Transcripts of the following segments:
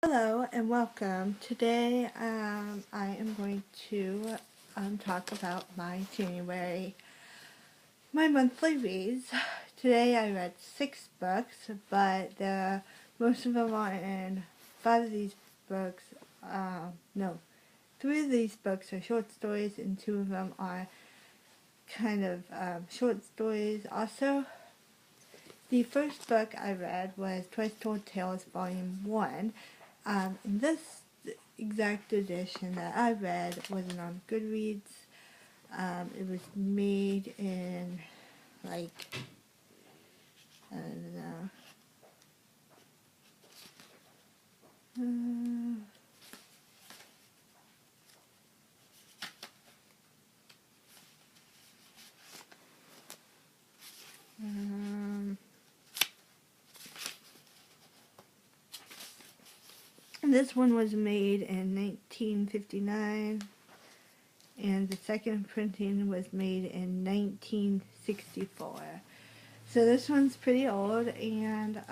Hello and welcome. Today I am going to talk about my monthly reads. Today I read 6 books, but most of them are in 5 of these books. No, 3 of these books are short stories, and 2 of them are kind of short stories. Also, the first book I read was Twice Told Tales Volume 1. In this exact edition that I read wasn't on Goodreads. It was made in, like, I don't know. This one was made in 1959, and the second printing was made in 1964. So this one's pretty old, and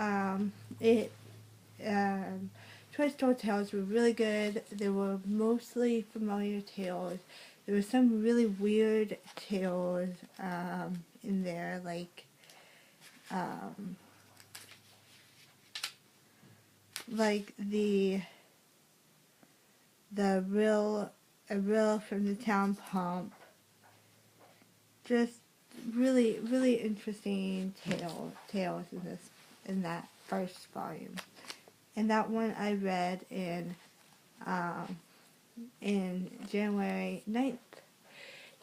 Twice Told Tales were really good. They were mostly familiar tales. There were some really weird tales in there, like the rill from the town pump. Just really interesting tales in that first volume. And that one I read in January 9th,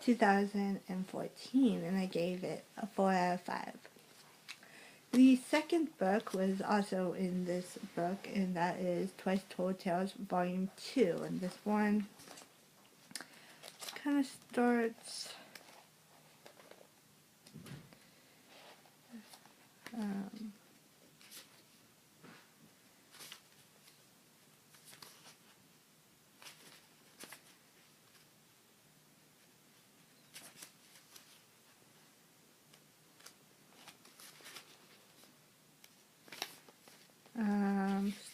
2014, and I gave it a 4 out of 5. The second book was also in this book, and that is Twice Told Tales Volume 2, and this one kind of starts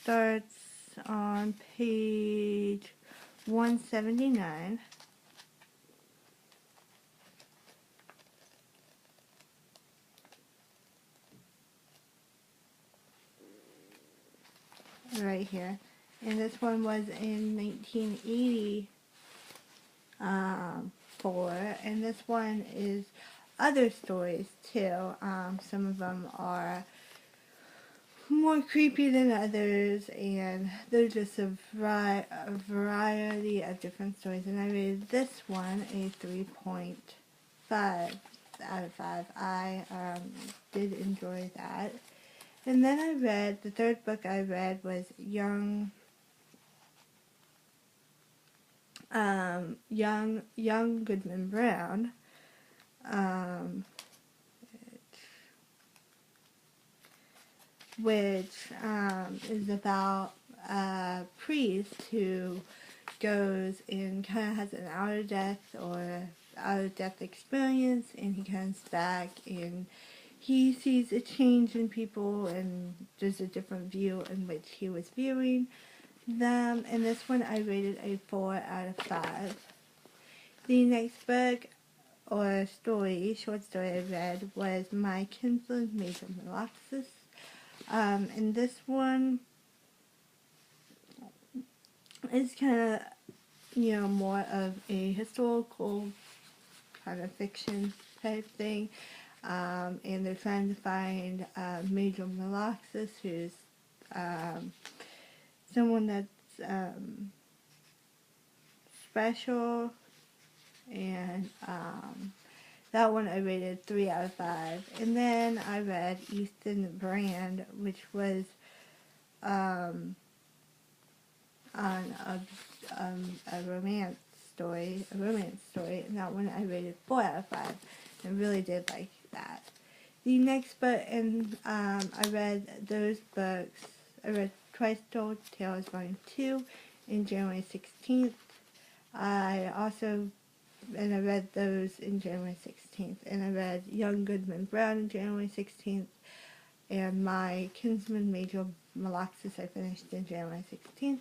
starts on page 179. Right here. And this one was in 1984, and this one is other stories too. Some of them are more creepy than others, and they're just a variety of different stories. And I rated this one a 3.5 out of 5. I did enjoy that. And then the third book I read was Young Goodman Brown. Which is about a priest who goes and kind of has an out-of-death experience, and he comes back and he sees a change in people, and there's a different view in which he was viewing them. And this one I rated a 4 out of 5. The next book or short story I read was My Kinsman Major Maloxus. And this one is kind of, more of a historical kind of fiction type thing. And they're trying to find Major Maloxus, who's someone that's special. And that one I rated 3 out of 5. And then I read Easton Brand, which was on a romance story, and that one I rated 4 out of 5. I really did like that. The next book, and I read those books. I read Twice Told Tales Volume 2 in January 16th. I read those in January 16th. And I read Young Goodman Brown in January 16th. And My Kinsman Major Maloxis I finished in January 16th.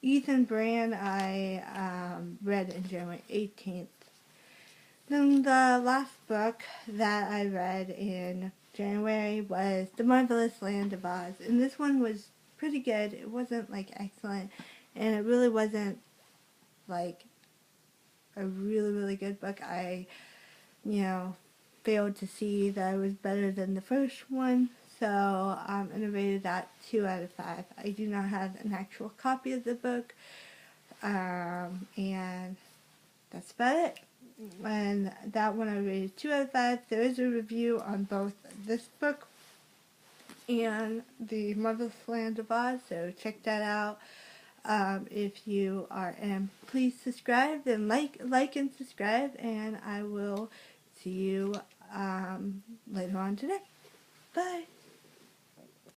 Ethan Brand I read in January 18th. Then the last book that I read in January was The Marvelous Land of Oz. And this one was pretty good. It wasn't like excellent. And it really wasn't like a really, really good book. I, failed to see that it was better than the first one. So I'm going to rate that 2 out of 5. I do not have an actual copy of the book. And that's about it. And that one I rated 2 out of 5. There is a review on both this book and The Marvelous Land of Oz, so check that out. If you are, and please subscribe and like and subscribe, and I will see you later on today. Bye.